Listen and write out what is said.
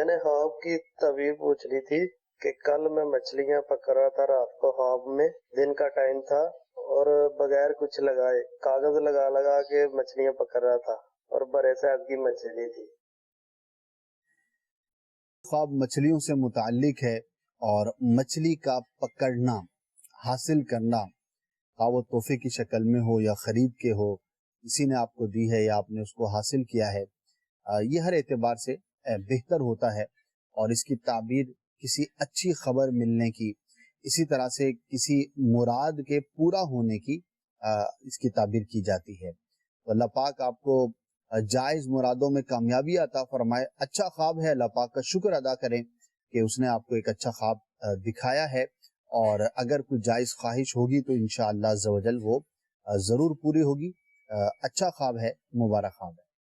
मैंने ख्वाब की तबीर पूछ ली थी कि कल मैं मछलियां पकड़ रहा था रात को ख्वाब में। दिन का टाइम था और बगैर कुछ लगाए कागज लगा लगा के मछलियां पकड़ रहा था और बड़े साहब की मछली थी। ख्वाब मछलियों से मुताल्लिक है और मछली का पकड़ना, हासिल करना, खा वो तोहफे की शक्ल में हो या खरीद के हो, किसी ने आपको दी है या आपने उसको हासिल किया है, ये हर एतबार से बेहतर होता है। और इसकी ताबीर किसी अच्छी खबर मिलने की, इसी तरह से किसी मुराद के पूरा होने की इसकी ताबीर की जाती है। तो अल्लाह पाक आपको जायज़ मुरादों में कामयाबी अता फरमाए। अच्छा ख्वाब है, अल्लाह पाक का शुक्र अदा करें कि उसने आपको एक अच्छा ख्वाब दिखाया है। और अगर कोई जायज़ ख्वाहिश होगी तो इंशाअल्लाह अज़्ज़ व जल वो ज़रूर पूरी होगी। अच्छा ख्वाब है, मुबारक ख्वाब है।